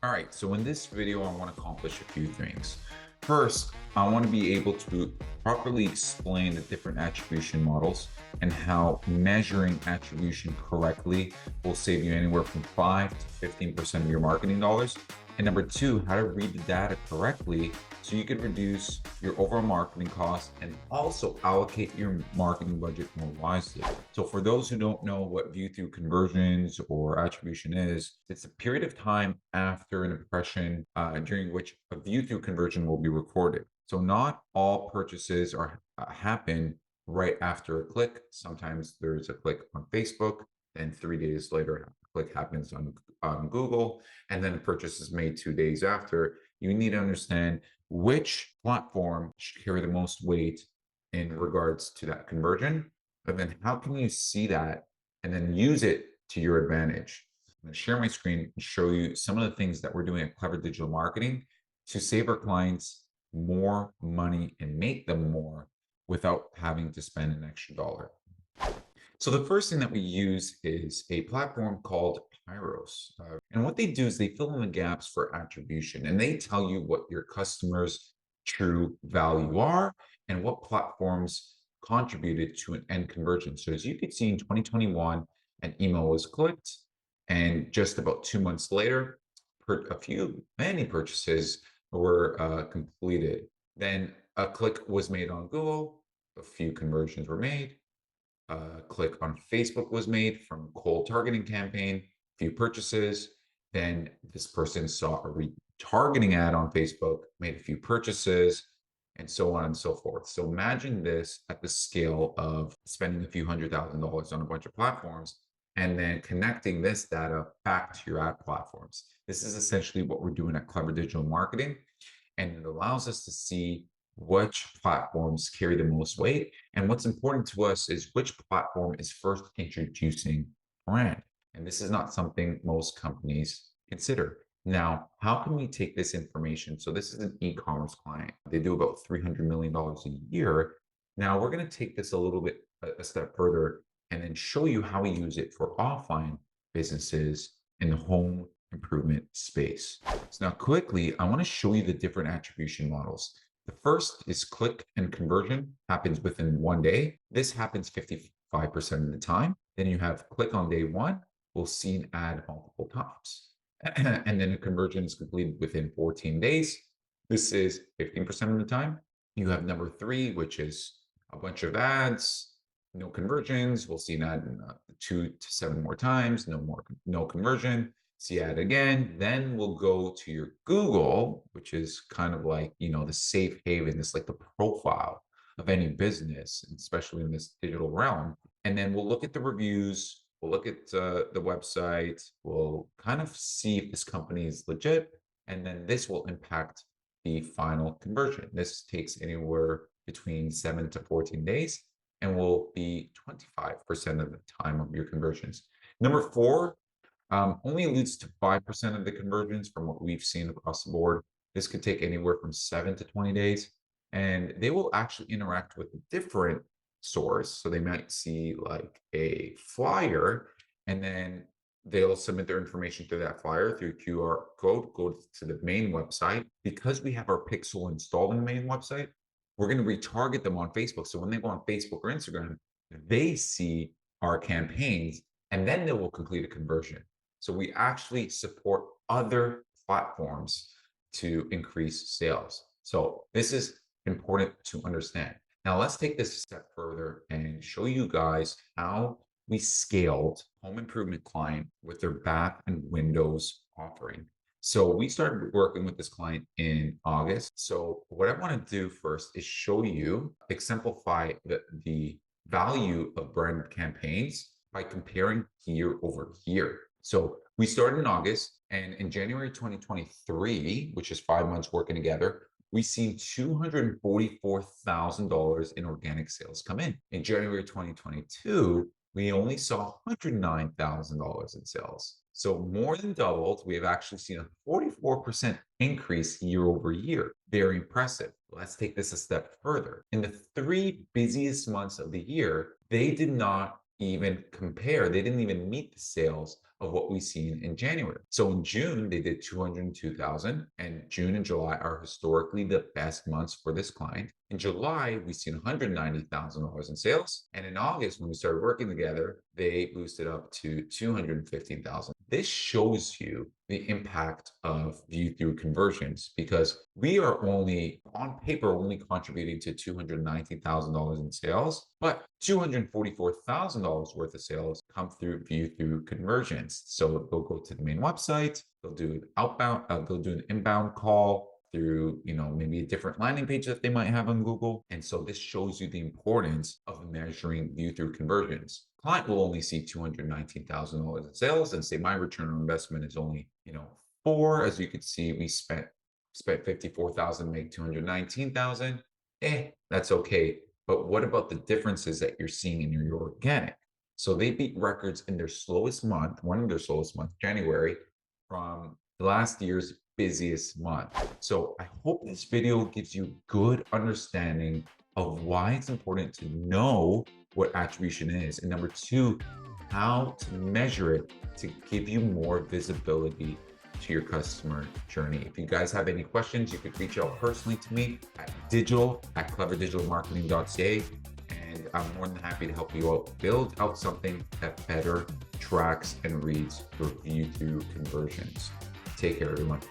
All right, so in this video, I want to accomplish a few things. First, I want to be able to properly explain the different attribution models and how measuring attribution correctly will save you anywhere from 5 to 15% of your marketing dollars. And number two, how to read the data correctly so you can reduce your overall marketing costs and also allocate your marketing budget more wisely. So for those who don't know what view through conversions or attribution is, it's a period of time after an impression during which a view through conversion will be recorded. So not all purchases are happen right after a click. Sometimes there's a click on Facebook, then 3 days later, a click happens on Google, and then a purchase is made 2 days after. You need to understand which platform should carry the most weight in regards to that conversion. And then how can you see that and then use it to your advantage? I'm going to share my screen and show you some of the things that we're doing at Clever Digital Marketing to save our clients more money and make them more without having to spend an extra dollar. So the first thing that we use is a platform called Pyros. And what they do is they fill in the gaps for attribution and they tell you what your customers' true value are and what platforms contributed to an end conversion. So as you can see in 2021, an email was clicked and just about 2 months later, many purchases were completed. Then a click was made on Google, a few conversions were made, click on Facebook was made from cold targeting campaign, few purchases. Then this person saw a retargeting ad on Facebook, made a few purchases, and so on and so forth. So imagine this at the scale of spending a few $100,000 on a bunch of platforms and then connecting this data back to your ad platforms. This is essentially what we're doing at Clever Digital Marketing, and it allows us to see which platforms carry the most weight. And what's important to us is which platform is first introducing brand. And this is not something most companies consider. Now, how can we take this information? So this is an e-commerce client. They do about $300 million a year. Now we're going to take this a little bit a step further and then show you how we use it for offline businesses in the home improvement space. So now quickly, I want to show you the different attribution models. The first is click and conversion happens within 1 day. This happens 55% of the time. Then you have click on day one, we'll see an ad multiple times. And then a conversion is completed within 14 days. This is 15% of the time. You have number three, which is a bunch of ads, no conversions. We'll see an ad 2 to 7 more times, no conversion. See ad again, then we'll go to your Google, which is kind of like, the safe haven. It's like the profile of any business, especially in this digital realm. And then we'll look at the reviews, we'll look at the website, we'll kind of see if this company is legit, and then this will impact the final conversion. This takes anywhere between 7 to 14 days and will be 25% of the time of your conversions. Number four, only leads to 5% of the conversions from what we've seen across the board. This could take anywhere from 7 to 20 days, and they will actually interact with a different source. So they might see like a flyer, and then they'll submit their information through that flyer through QR code, go to the main website. Because we have our pixel installed in the main website, we're going to retarget them on Facebook. So when they go on Facebook or Instagram, they see our campaigns, and then they will complete a conversion. So we actually support other platforms to increase sales. So this is important to understand. Now let's take this a step further and show you guys how we scaled home improvement client with their bath and windows offering. So we started working with this client in August. So what I want to do first is show you, exemplify the value of brand campaigns by comparing year over year. So we started in August, and in January 2023, which is 5 months working together, we seen $244,000 in organic sales come in. In January 2022, we only saw $109,000 in sales. So more than doubled. We have actually seen a 44% increase year over year. Very impressive. Let's take this a step further. In the 3 busiest months of the year, they did not even compare. They didn't even meet the sales of what we've seen in January. So in June, they did 202,000, and June and July are historically the best months for this client. In July, we've seen $190,000 in sales. And in August, when we started working together, they boosted up to 215,000. This shows you the impact of view through conversions, because we are only on paper only contributing to $219,000 in sales, but $244,000 worth of sales come through view through conversions. So they'll go to the main website, they'll do they'll do an inbound call through, maybe a different landing page that they might have on Google. And so this shows you the importance of measuring view through conversions. Client will only see $219,000 in sales and say my return on investment is only, 4. As you can see, we spent 54,000, make 219,000. That's okay. But what about the differences that you're seeing in your organic? So they beat records in their slowest month, one of their slowest months, January, from last year's busiest month. So I hope this video gives you good understanding of why it's important to know what attribution is. And number 2, how to measure it to give you more visibility to your customer journey. If you guys have any questions, you could reach out personally to me at digital@cleverdigitalmarketing.ca. And I'm more than happy to help you out build out something that better tracks and reads your view through conversions. Take care, everyone.